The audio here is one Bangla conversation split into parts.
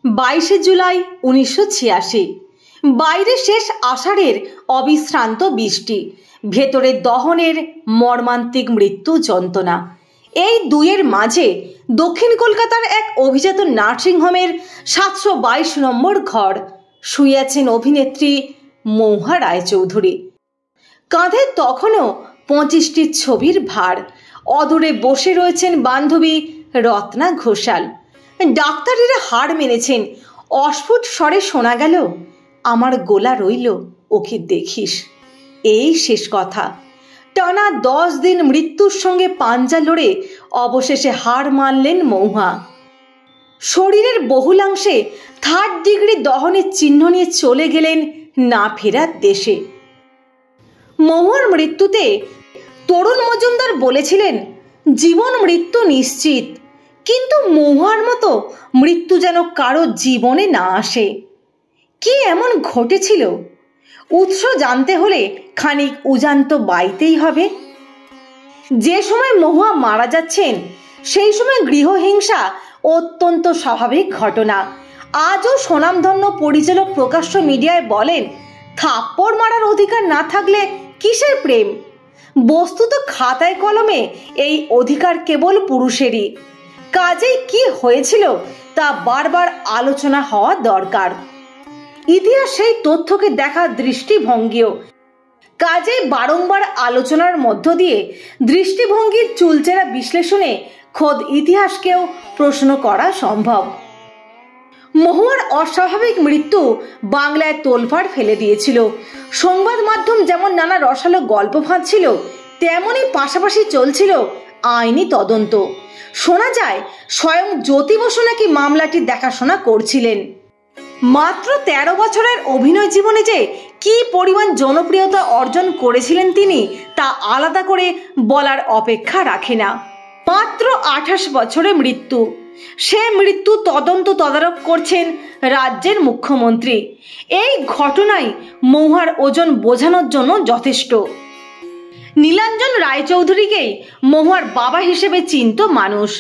22 জুলাই 1986। বাইরে শেষ আষাঢ়ের অবিশ্রান্ত বৃষ্টি, ভেতরে দহনের মর্মান্তিক মৃত্যু যন্ত্রণা। এই দুইয়ের মাঝে দক্ষিণ কলকাতার এক অভিজাত নার্সিংহোমের 722 নম্বর ঘর শুয়ে আছেন অভিনেত্রী মহুয়া রায়চৌধুরী। কাঁধে তখনও 25টি ছবির ভার। অদূরে বসে রয়েছেন বান্ধবী রত্না ঘোষাল। ডাক্তারেরা হাড় মেনেছেন। অস্ফুট স্বরে শোনা গেল, আমার গোলা রইল, ওকে দেখিস। এই শেষ কথা। টানা 10 দিন মৃত্যুর সঙ্গে পাঞ্জা লড়ে অবশেষে হার মানলেন মহুয়া। শরীরের বহুলাংশে 3rd ডিগ্রি দহনের চিহ্ন নিয়ে চলে গেলেন না ফেরার দেশে। মহুয়ার মৃত্যুতে তরুণ মজুমদার বলেছিলেন, জীবন মৃত্যু নিশ্চিত, কিন্তু মহুয়ার মতো মৃত্যু যেন কারো জীবনে না আসে। কি এমন ঘটেছিল? উৎস জানতে হলে খানিক উজান্ত বাইতেই হবে। যে সময় মহুয়া মারা যাচ্ছেন সেই সময় গৃহহিংসা অত্যন্ত স্বাভাবিক ঘটনা। আজও স্বনামধন্য পরিচালক প্রকাশ্য মিডিয়ায় বলেন, থাপ্পড় মারার অধিকার না থাকলে কিসের প্রেম? বস্তুত খাতায় কলমে এই অধিকার কেবল পুরুষেরই। কাজেই কি হয়েছিল তা বারবার আলোচনা হওয়া দরকার। ইতিহাস সেই তথ্যকে দেখার দৃষ্টিভঙ্গিও। কাজেই বারংবার আলোচনার মধ্য দিয়ে দৃষ্টিভঙ্গির চুলচেরা বিশ্লেষণে খোদ ইতিহাসকেও প্রশ্ন করা সম্ভব। মহুয়ার অস্বাভাবিক মৃত্যু বাংলায় তোলপাড় ফেলে দিয়েছিল। সংবাদ মাধ্যম যেমন নানা রসালো গল্প ভাঁজছিল, তেমনই পাশাপাশি চলছিল আইনি তদন্ত। শোনা যায় স্বয়ং জ্যোতি বসু নাকি মামলাটি দেখাশোনা করছিলেন। মাত্র 13 বছরের অভিনয় জীবনে যে কি পরিমাণ জনপ্রিয়তা অর্জন করেছিলেন তিনি, তা আলাদা করে বলার অপেক্ষা রাখে না। মাত্র 28 বছরে মৃত্যু। সে মৃত্যু তদন্ত তদারক করছেন রাজ্যের মুখ্যমন্ত্রী। এই ঘটনাই মহুয়ার ওজন বোঝানোর জন্য যথেষ্ট। নীলাঞ্জন রায়চৌধুরীকেই মহুয়ার বাবা হিসেবে চিনত মানুষ,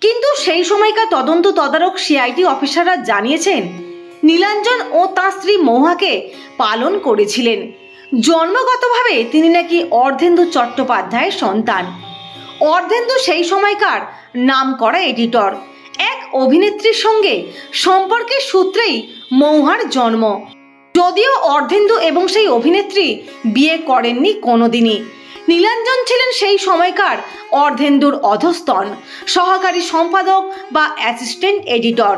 কিন্তু সেই সময়কার তদন্ত তদারক সিআইডি অফিসাররা জানিয়েছেন, নীলাঞ্জন ও তাঁর স্ত্রী মহুয়াকে পালন করেছিলেন। জন্মগতভাবে তিনি নাকি অর্ধেন্দু চট্টোপাধ্যায়ের সন্তান। অর্ধেন্দু সেই সময়কার নামকরা এডিটর। এক অভিনেত্রীর সঙ্গে সম্পর্কের সূত্রেই মহুয়ার জন্ম। যদিও অর্ধেন্দু এবং সেই অভিনেত্রী বিয়ে করেননি কোনোদিনই। নীলাঞ্জন ছিলেন সেই সময়কার অর্ধেন্দুর অধস্তন, সহকারী সম্পাদক বা অ্যাসিস্ট্যান্ট এডিটর।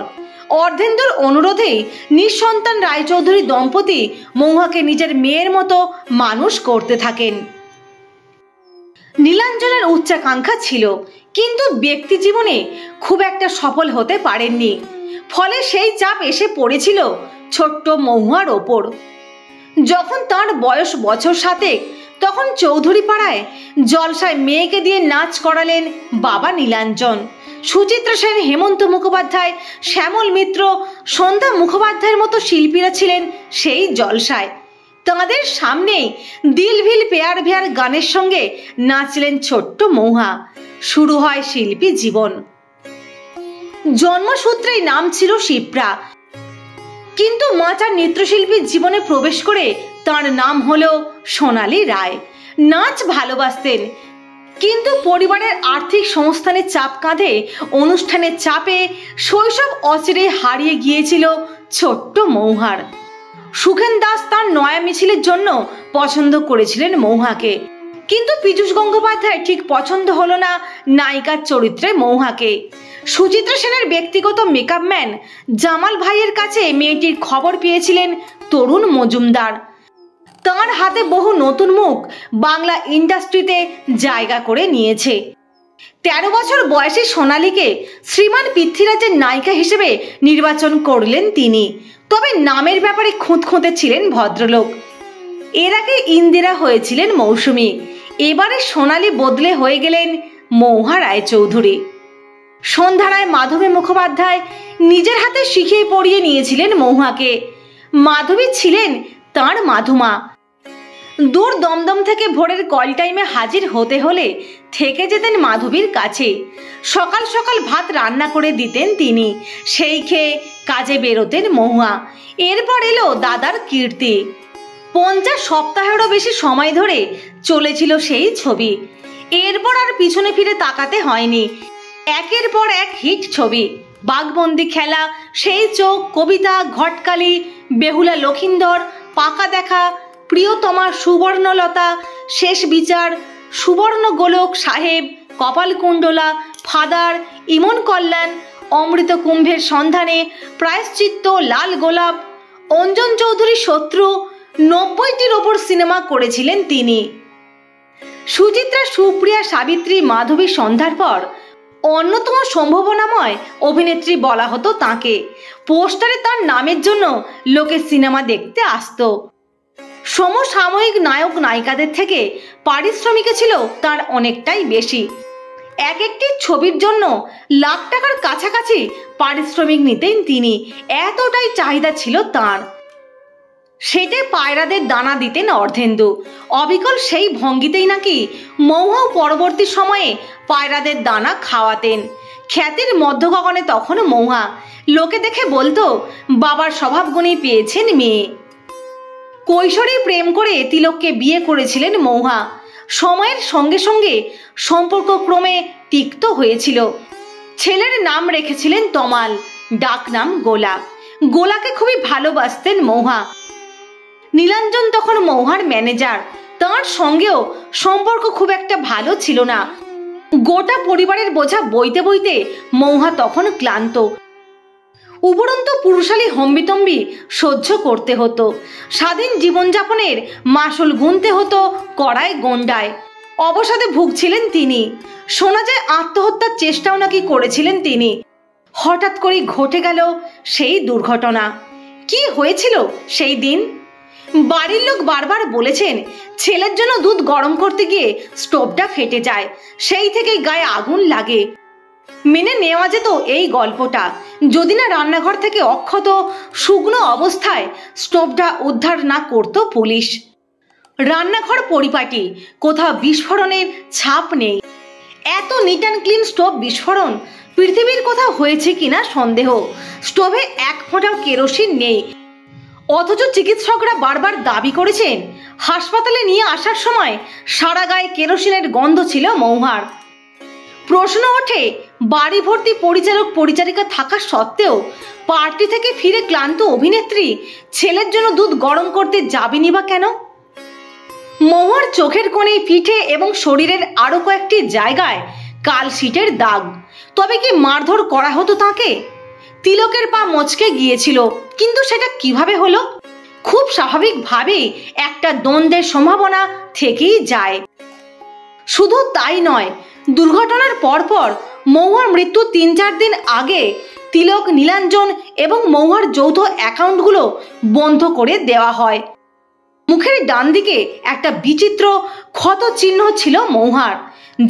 অর্ধেন্দুর অনুরোধেই নিঃসন্তান রায়চৌধুরী দম্পতি মহুয়াকে নিজের মেয়ের মতো মানুষ করতে থাকেন। নীলাঞ্জনের উচ্চাকাঙ্ক্ষা ছিল, কিন্তু ব্যক্তি জীবনে খুব একটা সফল হতে পারেননি। ফলে সেই চাপ এসে পড়েছিল ছোট্ট মহুয়ার ওপর। যখন তার বয়স বছর 7, তখন চৌধুরী পাড়ায় জলসায় মেয়েকে দিয়ে নাচ করালেন বাবা নীলাঞ্জন। সুচিত্রা সেন, হেমন্ত মুখোপাধ্যায়, শ্যামল মিত্র, সন্ধ্যা মুখোপাধ্যায়ের মতো শিল্পীরা ছিলেন সেই জলসায়। তাঁদের সামনেই দিল ভিল পেয়ার ভেয়ার গানের সঙ্গে নাচলেন ছোট্ট মহুয়া। শুরু হয় শিল্পী জীবন। জন্মসূত্রেই নাম ছিল শিপ্রা, কিন্তু মাচার নৃত্যশিল্পীর জীবনে প্রবেশ করে তার নাম হলো সোনালী রায়। নাচ ভালোবাসতেন, কিন্তু পরিবারের আর্থিক সংস্থানের চাপ কাঁধে অনুষ্ঠানের চাপে শৈশব অচিরে হারিয়ে গিয়েছিল ছোট্ট মহুয়ার। সুখেন দাস তার নয়া মিছিলের জন্য পছন্দ করেছিলেন মহুয়াকে, কিন্তু পীযূষ গঙ্গোপাধ্যায় ঠিক পছন্দ হলো না নায়িকার চরিত্রে মহুয়াকে। সুচিত্রা সেনের ব্যক্তিগত মেকআপ ম্যান জামাল ভাইয়ের কাছে মেয়েটির খবর পেয়েছিলেন তরুণ মজুমদার। তাঁর হাতে বহু নতুন মুখ বাংলা ইন্ডাস্ট্রিতে জায়গা করে নিয়েছে। 13 বছর বয়সী সোনালীকে শ্রীমান পৃথ্বীরাজের নায়িকা হিসেবে নির্বাচন করলেন তিনি। তবে নামের ব্যাপারে খুঁতখুঁতে ছিলেন ভদ্রলোক। এর আগে ইন্দিরা হয়েছিলেন মৌসুমী, এবারে সোনালী বদলে হয়ে গেলেন মহুয়া রায়চৌধুরী। সন্ধ্যারায় মাধবী মুখোপাধ্যায় নিজের হাতে শিখিয়ে পড়িয়ে নিয়েছিলেন মহুয়াকে। মাধবী ছিলেন তাঁর মাধুমা। দূর দমদম থেকে ভোরের কল টাইমে হাজির হতে হলে থেকে যেতেন মাধবীর কাছে। সকাল সকাল ভাত রান্না করে দিতেন তিনি, সেই খেয়ে কাজে বেরোতেন মহুয়া। এরপর এলো দাদার কীর্তি। 50 সপ্তাহেরও বেশি সময় ধরে চলেছিল সেই ছবি। এরপর আর পিছনে ফিরে তাকাতে হয়নি। একের পর এক হিট ছবি, বাঘবন্দি খেলা, সেই চোখ, কবিতা, ঘটকালি, বেহুলা লখিন্দর, পাকা দেখা, প্রিয়তমা, সুবর্ণলতা, শেষ বিচার, সুবর্ণ গোলক সাহেব, কপালকুণ্ডলা, ফাদার, ইমন কল্যাণ, অমৃত কুম্ভের সন্ধানে, প্রায়শ্চিত্ত, লাল গোলাপ, অঞ্জন চৌধুরী শত্রু, 90টির ওপর সিনেমা করেছিলেন তিনি। সুচিত্রা, সুপ্রিয়া, সাবিত্রী, মাধবী সন্ধ্যার পর অন্যতম সম্ভাবনাময় অভিনেত্রী বলা হতো তাকে। পোস্টারে তার নামের জন্য লোকে সিনেমা দেখতে আসতো। সমসাময়িক নায়ক নায়িকাদের থেকে পারিশ্রমিকে ছিল তার অনেকটাই বেশি। এক একটি ছবির জন্য লাখ টাকার কাছাকাছি পারিশ্রমিক নিতেন তিনি, এতটাই চাহিদা ছিল তার। সেটে পায়রাদের দানা দিতেন অর্ধেন্দু। অবিকল সেই ভঙ্গিতেই নাকি মহুয়াও পরবর্তী সময়ে পায়রাদের দানা খাওয়াতেন। খ্যাতির মধ্য গগনে তখন মহুয়া। লোকে দেখে বলতো, বাবার স্বভাবগুণী পেয়েছেন মেয়ে। কৈশোরে প্রেম করে তিলককে বিয়ে করেছিলেন মহুয়া। সময়ের সঙ্গে সঙ্গে সম্পর্ক ক্রমে তিক্ত হয়েছিল। ছেলের নাম রেখেছিলেন তমাল, ডাক নাম গোলা। গোলাকে খুবই ভালোবাসতেন মহুয়া। নীলাঞ্জন তখন মহুয়ার ম্যানেজার। তার সঙ্গেও সম্পর্ক খুব একটা ভালো ছিল না। গোটা পরিবারের বোঝা বইতে বইতে মহুয়া তখন ক্লান্ত। উপরন্তু পুরুষালী হম্বিতম্বি সহ্য করতে হতো। স্বাধীন জীবনযাপনের মাসুল গুনতে হতো কড়ায় গন্ডায়। অবসাদে ভুগছিলেন তিনি। শোনা যায় আত্মহত্যার চেষ্টাও নাকি করেছিলেন তিনি। হঠাৎ করেই ঘটে গেল সেই দুর্ঘটনা। কি হয়েছিল সেই দিন? বাড়ির লোক বারবার বলেছেন ছেলের জন্য দুধ গরম করতে গিয়ে স্টোভটা ফেটে যায়, সেই থেকেই গায়ে আগুন লাগে। মেনে নেওয়া যেত এই গল্পটা যদি না রান্নাঘর থেকে অক্ষত শুকনো অবস্থায় স্টোভটা উদ্ধার না করত পুলিশ। রান্নাঘর পরিপাটি, কোথাও বিস্ফোরণের ছাপ নেই। এত নিট অ্যান্ড ক্লিন স্টোভ বিস্ফোরণ পৃথিবীর কোথাও হয়েছে কিনা সন্দেহ। স্টোভে এক ফোঁটাও কেরোসিন নেই, অথচ চিকিৎসকরা বারবার দাবি করেছেন হাসপাতালে নিয়ে আসার সময় সারা গায়ে কেরোসিনের গন্ধ ছিল মহুয়ার। প্রশ্ন ওঠে, বাড়ি ভর্তি পরিচালক পরিচারিকা থাকা সত্ত্বেও পার্টি থেকে ফিরে ক্লান্ত অভিনেত্রী ছেলের জন্য দুধ গরম করতে যাবেনি বা কেন? মহুয়ার চোখের কোণে, পিঠে এবং শরীরের আরো কয়েকটি জায়গায় কালশিটের দাগ। তবে কি মারধর করা হতো তাকে? তিলকের পা মচকে গিয়েছিল, কিন্তু সেটা কিভাবে হলো? খুব স্বাভাবিকভাবেই একটা দ্বন্দ্বের সম্ভাবনা থেকেই যায়। শুধু তাই নয়, দুর্ঘটনার পরপর মহুয়ার মৃত্যু 3-4 দিন আগে তিলক, নীলাঞ্জন এবং মহুয়ার যৌথ অ্যাকাউন্টগুলো বন্ধ করে দেওয়া হয়। মুখের ডান দিকে একটা বিচিত্র ক্ষত চিহ্ন ছিল মহুয়ার,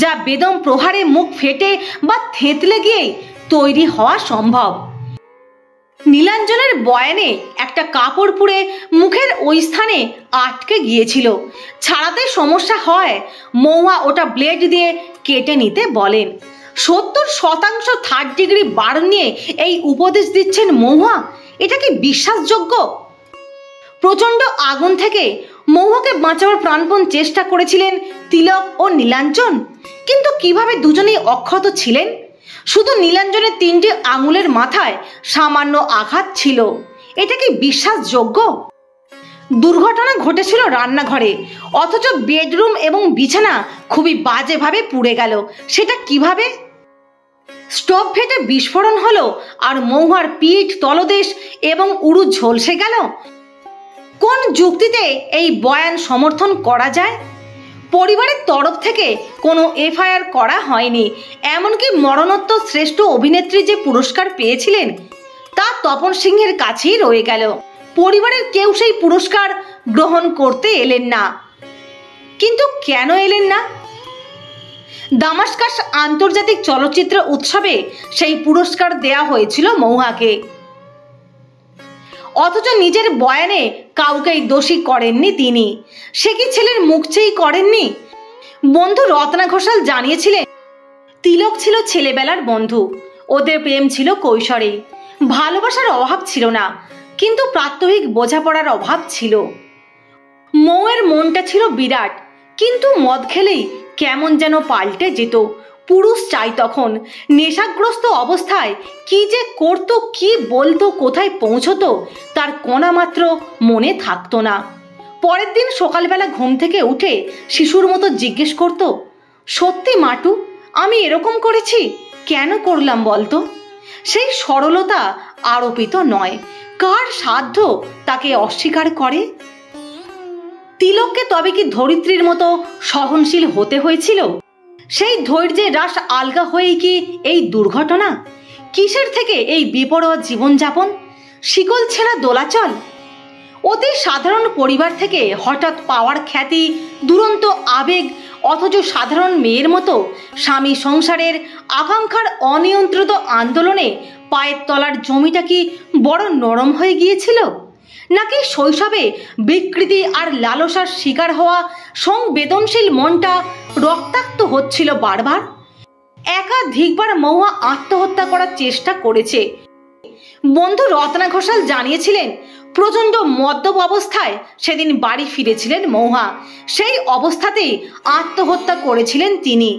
যা বেদম প্রহারে মুখ ফেটে বা থেঁতলে গিয়েই তৈরি হওয়া সম্ভব। নীলাঞ্জনের বয়ানে একটা কাপড় পুড়ে মুখের ওই স্থানে আটকে গিয়েছিল। ছাড়াতে সমস্যা হয় মহুয়া ওটা ব্লেড দিয়ে কেটে নিতে বলেন। 70% 3rd ডিগ্রি বার্ন নিয়ে এই উপদেশ দিচ্ছেন মহুয়া, এটা কি বিশ্বাসযোগ্য? প্রচন্ড আগুন থেকে মহুয়াকে বাঁচাবার প্রাণপণ চেষ্টা করেছিলেন তিলক ও নীলাঞ্জন, কিন্তু কিভাবে দুজনেই অক্ষত ছিলেন? শুধু নীলাঞ্জনের 3টি আঙুলের মাথায় সামান্য আঘাত ছিল, এটা কি বিশ্বাসযোগ্য? দুর্ঘটনা ঘটেছিল রান্নাঘরে, অথচ বেডরুম এবং বিছানা খুবই বাজেভাবে পুড়ে গেল। সেটা কিভাবে? স্টোভ ফেটে বিস্ফোরণ হলো আর মহুয়ার পিঠ, তলদেশ এবং উরু ঝলসে গেল। কোন যুক্তিতে এই বয়ান সমর্থন করা যায়? পরিবারের তরফ থেকে কোনো এফআইআর করা হয়নি। এমনকি মরণোত্তর শ্রেষ্ঠ অভিনেত্রী যে পুরস্কার পেয়েছিলেন তা তপন সিংহের কাছেই রয়ে গেল। পরিবারের কেউ সেই পুরস্কার গ্রহণ করতে এলেন না। কিন্তু কেন এলেন না? দামাস্কাস আন্তর্জাতিক চলচ্চিত্র উৎসবে সেই পুরস্কার দেয়া হয়েছিল মহুয়াকে। অথচ নিজের বয়ানে কাউকেই দোষী করেননি তিনি। সে কি ছেলের মুখ চেয়েই করেননি? বন্ধু রত্না ঘোষাল জানিয়েছিলেন, তিলক ছিল ছেলেবেলার বন্ধু, ওদের প্রেম ছিল কৈশোরে, ভালোবাসার অভাব ছিল না, কিন্তু প্রাত্যহিক বোঝাপড়ার অভাব ছিল। মৌয়ের মনটা ছিল বিরাট, কিন্তু মদ খেলেই কেমন যেন পাল্টে যেত। পুরুষ চাই তখন। নেশাগ্রস্ত অবস্থায় কি যে করতো, কি বলতো, কোথায় পৌঁছতো তার কণা মাত্র মনে থাকতো না। পরের দিন সকালবেলা ঘুম থেকে উঠে শিশুর মতো জিজ্ঞেস করত, সত্যি মাটু, আমি এরকম করেছি, কেন করলাম বলতো? সেই সরলতা আরোপিত নয়। কার সাধ্য তাকে অস্বীকার করে? তিলককে তবে কি ধরিত্রীর মতো সহনশীল হতে হয়েছিল? সেই ধৈর্যের রাশ আলগা হয়েই কি এই দুর্ঘটনা? কিসের থেকে এই বিপরোয়া জীবনযাপন, শিকল ছেঁড়া দোলাচল? অতি সাধারণ পরিবার থেকে হঠাৎ পাওয়ার খ্যাতি, দুরন্ত আবেগ, অথচ সাধারণ মেয়ের মতো স্বামী সংসারের আকাঙ্ক্ষার অনিয়ন্ত্রিত আন্দোলনে পায়ের তলার জমিটা কি বড় নরম হয়ে গিয়েছিল? নাকি শৈশবে বিকৃতি আর লালসার শিকার হওয়া সংবেদনশীল মনটা রক্তাক্ত হচ্ছিল বারবার? একাধিকবার মহুয়া আত্মহত্যা করার চেষ্টা করেছে। বন্ধু রত্না ঘোষাল জানিয়েছিলেন, প্রচণ্ড মদ্যপ অবস্থায় সেদিন বাড়ি ফিরেছিলেন মহুয়া। সেই অবস্থাতেই আত্মহত্যা করেছিলেন তিনি।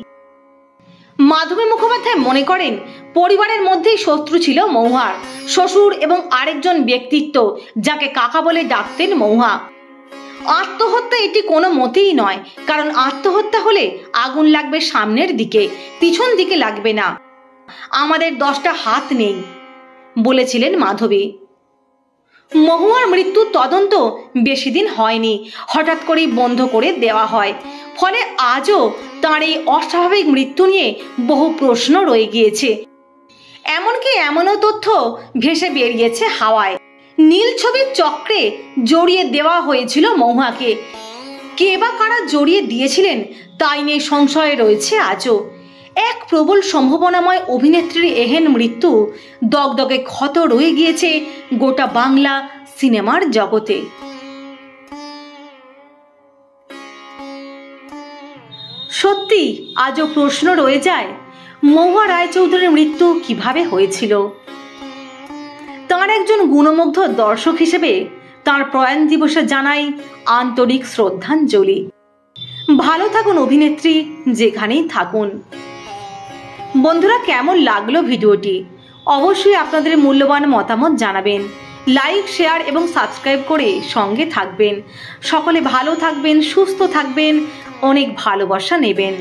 মাধবী মুখোপাধ্যায় মনে করেন, পরিবারের মধ্যেই শত্রু ছিল মহুয়ার, শ্বশুর এবং আরেকজন ব্যক্তিত্ব যাকে কাকা বলে ডাকতেন মহুয়া। আত্মহত্যা এটি কোনো মতেই নয়, কারণ আত্মহত্যা হলে আগুন লাগবে সামনের দিকে, পিছন দিকে লাগবে না। আমাদের 10টা হাত নেই বলেছিলেন মাধবী। মহুয়ার মৃত্যুর তদন্ত বেশি দিন হয়নি, হঠাৎ করেই বন্ধ করে দেওয়া হয়। ফলে আজও তাঁর এই অস্বাভাবিক মৃত্যু নিয়ে বহু প্রশ্ন রয়ে গিয়েছে। এমনকি এমনও তথ্য ভেসে বেরিয়েছে হাওয়ায়, নীল ছবির চক্রে জড়িয়ে দেওয়া হয়েছিল মহুয়াকে। কে বা কারা জড়িয়ে দিয়েছিলেন তাই নিয়ে সংশয়ে রয়েছে আজও। এক প্রবল সম্ভাবনাময় অভিনেত্রীর এহেন মৃত্যু দগদগে ক্ষত রয়ে গিয়েছে গোটা বাংলা সিনেমার জগতে। সত্যি আজও প্রশ্ন রয়ে যায়, মহুয়া রায়চৌধুরীর মৃত্যু কিভাবে হয়েছিল? তাঁর একজন গুণমুগ্ধ দর্শক হিসেবে তাঁর প্রয়াণ দিবসে জানাই আন্তরিক শ্রদ্ধাঞ্জলি। ভালো থাকুন অভিনেত্রী, যেখানেই থাকুন। বন্ধুরা, কেমন লাগলো ভিডিওটি? অবশ্যই আপনাদের মূল্যবান মতামত জানাবেন। লাইক, শেয়ার এবং সাবস্ক্রাইব করে সঙ্গে থাকবেন। সকলে ভালো থাকবেন, সুস্থ থাকবেন, অনেক ভালোবাসা নেবেন।